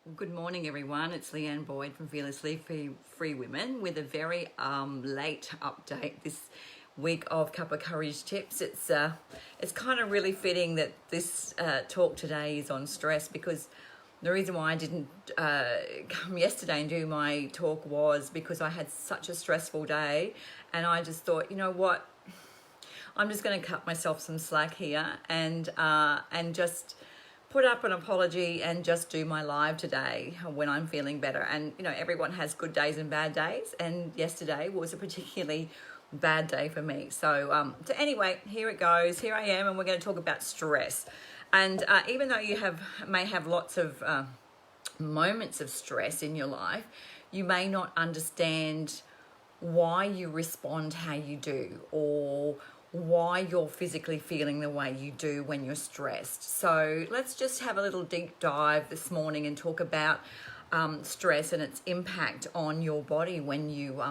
Well, good morning, everyone. It's Leanne Boyd from Fearlessly Free Women with a very late update this week of Cuppa Courage Tips. It's kind of really fitting that this talk today is on stress, because the reason why I didn't come yesterday and do my talk was because I had such a stressful day, and I just thought, you know what, I'm just going to cut myself some slack here and just put up an apology and just do my live today when I'm feeling better. And you know, everyone has good days and bad days, and yesterday was a particularly bad day for me. So anyway, here it goes. Here I am, and we're going to talk about stress. And even though you may have lots of moments of stress in your life, you may not understand why you respond how you do, or why you're physically feeling the way you do when you're stressed. So let's just have a little deep dive this morning and talk about stress and its impact on your body when you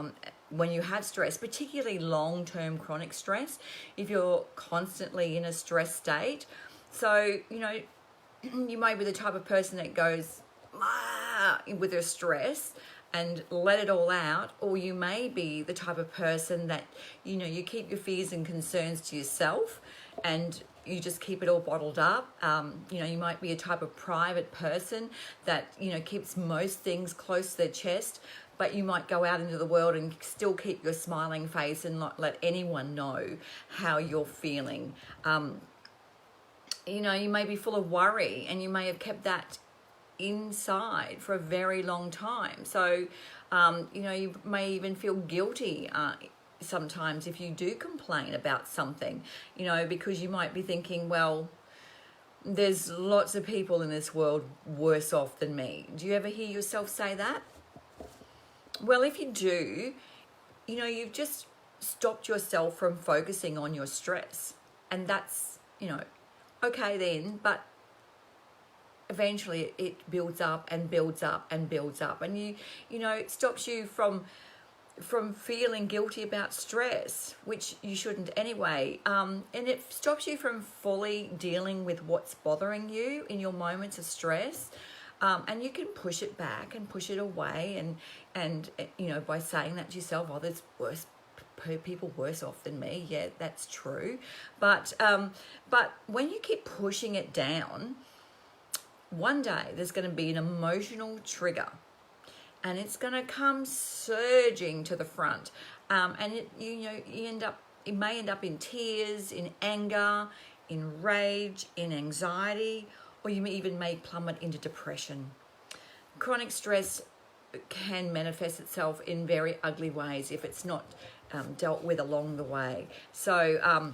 have stress, particularly long-term chronic stress, if you're constantly in a stress state. So, you know, you may be the type of person that goes with their stress and let it all out, or you may be the type of person that, you know, you keep your fears and concerns to yourself and you just keep it all bottled up. You know, you might be a type of private person that, you know, keeps most things close to their chest, but you might go out into the world and still keep your smiling face and not let anyone know how you're feeling. You know, you may be full of worry, and you may have kept that inside for a very long time. So you know, you may even feel guilty sometimes if you do complain about something, you know, because you might be thinking, well, there's lots of people in this world worse off than me. Do you ever hear yourself say that? Well, if you do, you know, you've just stopped yourself from focusing on your stress, and that's, you know, okay then, but eventually it builds up and builds up and builds up, and you know, it stops you from feeling guilty about stress, which you shouldn't anyway, and it stops you from fully dealing with what's bothering you in your moments of stress, and you can push it back and push it away, and you know, by saying that to yourself, oh, there's worse people worse off than me. Yeah, that's true, but when you keep pushing it down, one day there's going to be an emotional trigger, and it's going to come surging to the front, and it may end up in tears, in anger, in rage, in anxiety, or you may plummet into depression. Chronic stress can manifest itself in very ugly ways if it's not dealt with along the way. So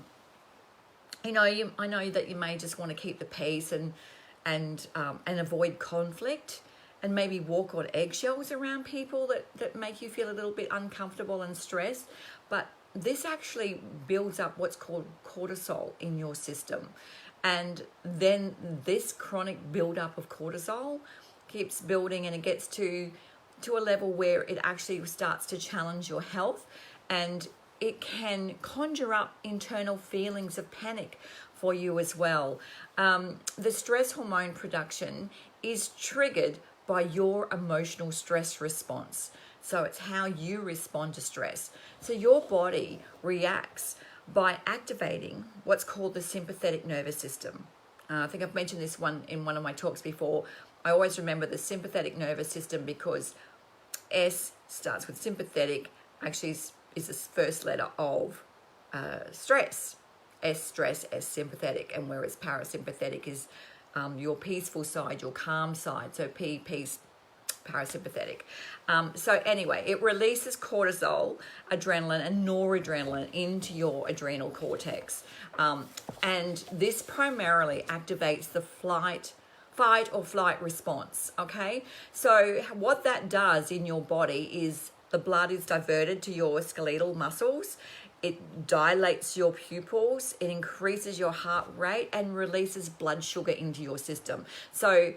you know, I know that you may just want to keep the peace and avoid conflict, and maybe walk on eggshells around people that make you feel a little bit uncomfortable and stressed. But this actually builds up what's called cortisol in your system. And then this chronic buildup of cortisol keeps building, and it gets to a level where it actually starts to challenge your health, and it can conjure up internal feelings of panic for you as well. The stress hormone production is triggered by your emotional stress response. So it's how you respond to stress. So your body reacts by activating what's called the sympathetic nervous system. I think I've mentioned this one in one of my talks before. I always remember the sympathetic nervous system because S starts with sympathetic, actually is the first letter of stress. S stress, S sympathetic, and whereas parasympathetic is your peaceful side, your calm side. So P, peace, parasympathetic. So anyway, it releases cortisol, adrenaline, and noradrenaline into your adrenal cortex. And this primarily activates the fight or flight response, okay? So what that does in your body is the blood is diverted to your skeletal muscles. It dilates your pupils, it increases your heart rate, and releases blood sugar into your system. So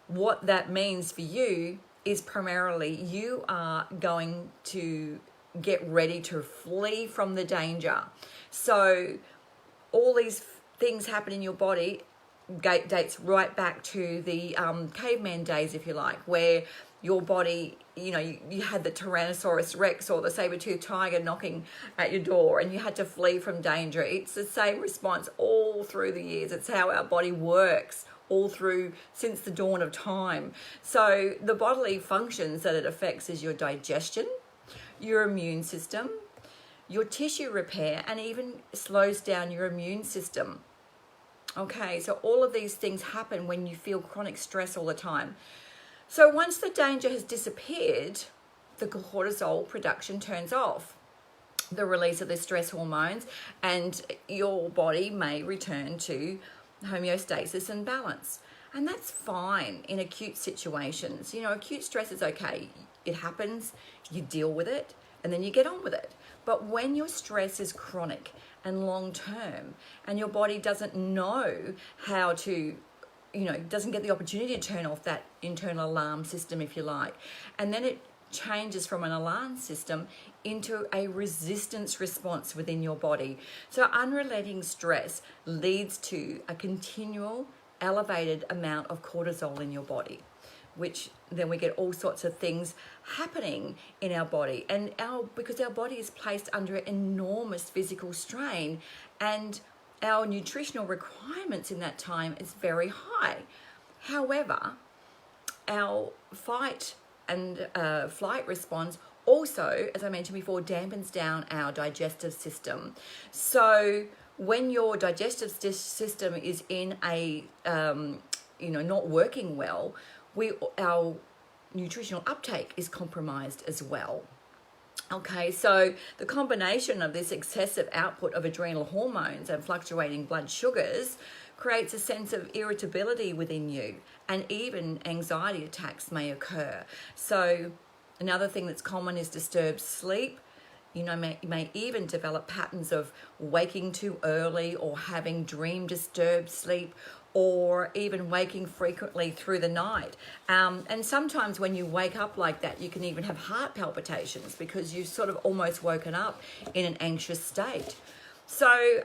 what that means for you is primarily you are going to get ready to flee from the danger. So all these things happen in your body dates right back to the caveman days, if you like, where your body, you had the Tyrannosaurus Rex or the saber-toothed tiger knocking at your door and you had to flee from danger. It's the same response all through the years. It's how our body works all through since the dawn of time. So the bodily functions that it affects is your digestion, your immune system, your tissue repair, and even slows down your immune system. Okay, so all of these things happen when you feel chronic stress all the time. So once the danger has disappeared, the cortisol production turns off, the release of the stress hormones, and your body may return to homeostasis and balance. And that's fine in acute situations. Acute stress is okay. It happens, you deal with it, and then you get on with it. But when your stress is chronic and long term, and your body doesn't know how to, doesn't get the opportunity to turn off that internal alarm system, if you like, and then it changes from an alarm system into a resistance response within your body. So unrelenting stress leads to a continual elevated amount of cortisol in your body, which then we get all sorts of things happening in our body, and because our body is placed under enormous physical strain, and our nutritional requirements in that time is very high. However, our fight and flight response also, as I mentioned before, dampens down our digestive system. So when your digestive system is in a not working well, our nutritional uptake is compromised as well. Okay, so the combination of this excessive output of adrenal hormones and fluctuating blood sugars creates a sense of irritability within you, and even anxiety attacks may occur. So another thing that's common is disturbed sleep. You may even develop patterns of waking too early, or having dream disturbed sleep, or even waking frequently through the night. And sometimes when you wake up like that, you can even have heart palpitations because you've sort of almost woken up in an anxious state. So,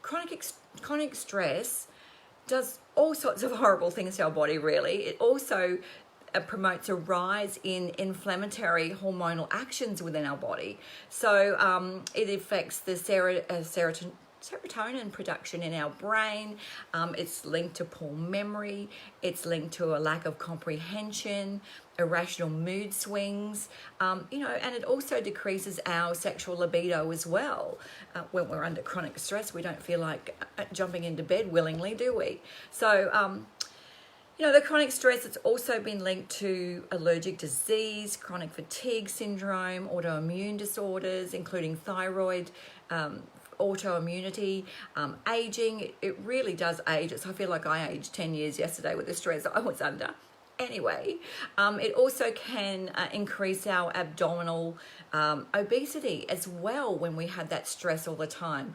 chronic stress does all sorts of horrible things to our body, really. It also promotes a rise in inflammatory hormonal actions within our body. So it affects the serotonin production in our brain. It's linked to poor memory. It's linked to a lack of comprehension, irrational mood swings, and it also decreases our sexual libido as well. When we're under chronic stress, we don't feel like jumping into bed willingly, do we? So, the chronic stress, it's also been linked to allergic disease, chronic fatigue syndrome, autoimmune disorders, including thyroid, autoimmunity, aging. It really does age us. I feel like I aged 10 years yesterday with the stress I was under. Anyway, it also can increase our abdominal obesity as well when we have that stress all the time.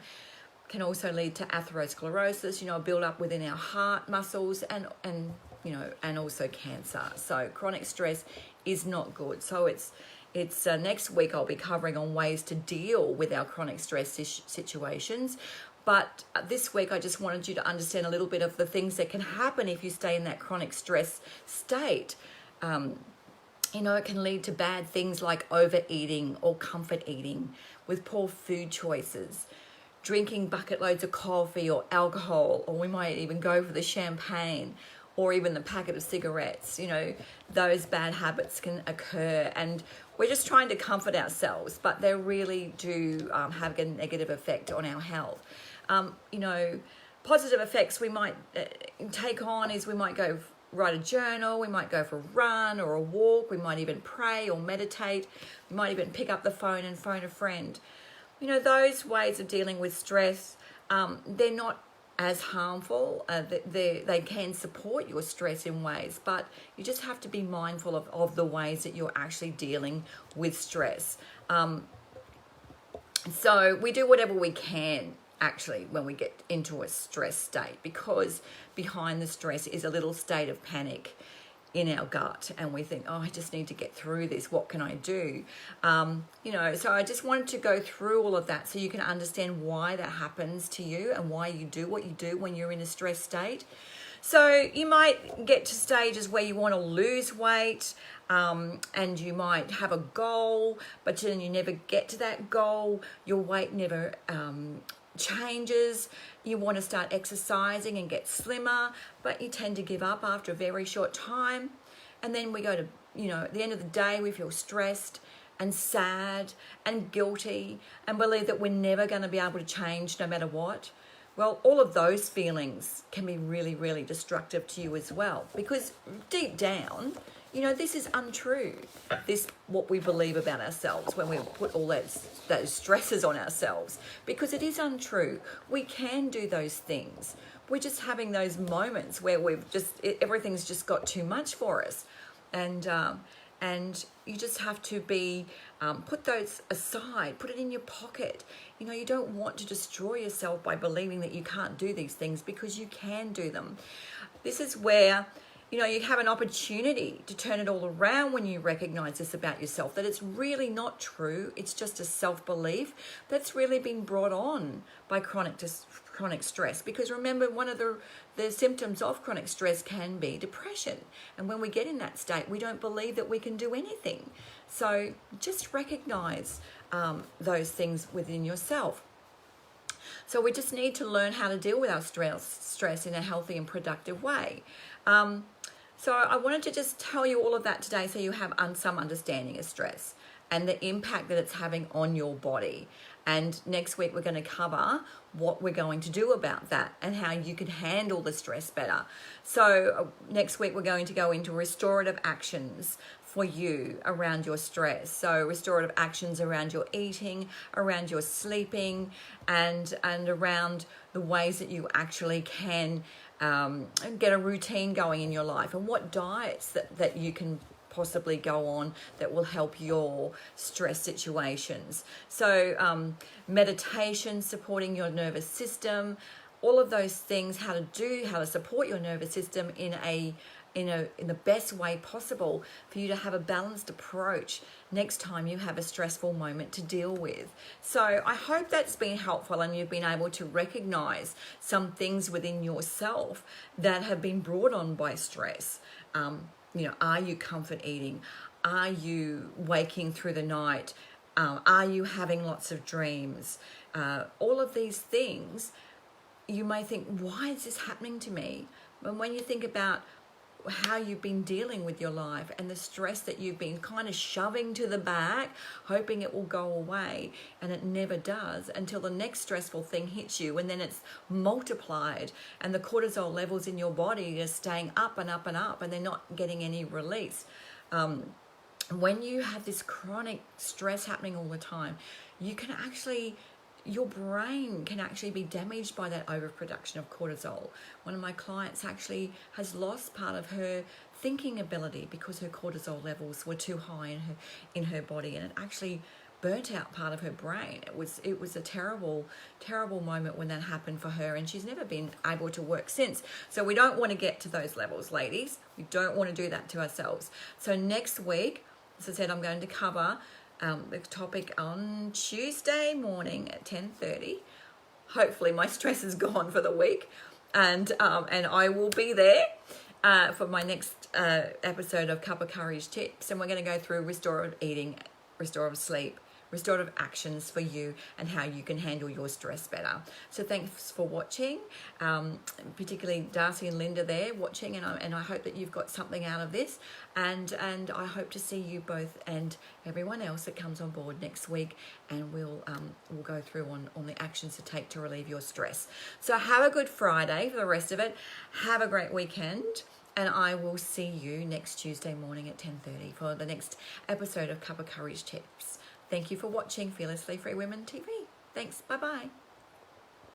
Can also lead to atherosclerosis, a build up within our heart muscles, and also cancer. So chronic stress is not good. So it's next week I'll be covering on ways to deal with our chronic stress situations. But this week I just wanted you to understand a little bit of the things that can happen if you stay in that chronic stress state. It can lead to bad things like overeating or comfort eating with poor food choices, drinking bucket loads of coffee or alcohol, or we might even go for the champagne or even the packet of cigarettes. Those bad habits can occur, and we're just trying to comfort ourselves, but they really do have a negative effect on our health. Positive effects we might take on is we might go write a journal, we might go for a run or a walk, we might even pray or meditate, we might even pick up the phone and phone a friend. Those ways of dealing with stress, they're not as harmful. They can support your stress in ways, but you just have to be mindful of the ways that you're actually dealing with stress. So we do whatever we can actually when we get into a stress state, because behind the stress is a little state of panic. in our gut, and we think, oh, I just need to get through this. What can I do? So I just wanted to go through all of that so you can understand why that happens to you and why you do what you do when you're in a stress state. So you might get to stages where you want to lose weight, and you might have a goal, but then you never get to that goal. Your weight never changes. You want to start exercising and get slimmer, but you tend to give up after a very short time. And then we go to, at the end of the day, we feel stressed and sad and guilty and believe that we're never going to be able to change no matter what. Well, all of those feelings can be really, really destructive to you as well, because deep down, this is untrue. This, what we believe about ourselves when we put all those stresses on ourselves, because it is untrue. We can do those things. We're just having those moments where everything's just got too much for us. And you just have to put those aside, put it in your pocket. You don't want to destroy yourself by believing that you can't do these things, because you can do them. This is where, you have an opportunity to turn it all around when you recognize this about yourself, that it's really not true. It's just a self-belief that's really been brought on by chronic stress. Because remember, one of the symptoms of chronic stress can be depression. And when we get in that state, we don't believe that we can do anything. So just recognize those things within yourself. So we just need to learn how to deal with our stress in a healthy and productive way. So I wanted to just tell you all of that today so you have some understanding of stress and the impact that it's having on your body. And next week we're going to cover what we're going to do about that and how you can handle the stress better. So next week we're going to go into restorative actions for you around your stress. So restorative actions around your eating, around your sleeping, and around the ways that you actually can get a routine going in your life, and what diets that you can possibly go on that will help your stress situations. So meditation, supporting your nervous system, all of those things, how to support your nervous system in the best way possible for you to have a balanced approach next time you have a stressful moment to deal with. So I hope that's been helpful and you've been able to recognize some things within yourself that have been brought on by stress. Are you comfort eating? Are you waking through the night? Are you having lots of dreams? All of these things, you may think, why is this happening to me? But when you think about how you've been dealing with your life and the stress that you've been kind of shoving to the back, hoping it will go away, and it never does until the next stressful thing hits you, and then it's multiplied and the cortisol levels in your body are staying up and up and up, and they're not getting any release. When you have this chronic stress happening all the time, your brain can actually be damaged by that overproduction of cortisol. One of my clients actually has lost part of her thinking ability because her cortisol levels were too high in her body, and it actually burnt out part of her brain. It was a terrible, terrible moment when that happened for her, and she's never been able to work since. So we don't want to get to those levels, ladies. We don't want to do that to ourselves. So next week, as I said, I'm going to cover the topic on Tuesday morning at 10:30. Hopefully my stress is gone for the week, and I will be there for my next episode of Cuppa Courage Tips, and we're going to go through restorative eating, restorative sleep, restorative actions for you, and how you can handle your stress better. So thanks for watching, particularly Darcy and Linda there watching, and I hope that you've got something out of this, and I hope to see you both and everyone else that comes on board next week, and we'll go through on the actions to take to relieve your stress. So have a good Friday for the rest of it. Have a great weekend, and I will see you next Tuesday morning at 10:30 for the next episode of Cuppa Courage Tips. Thank you for watching Fearlessly Free Women TV. Thanks. Bye-bye.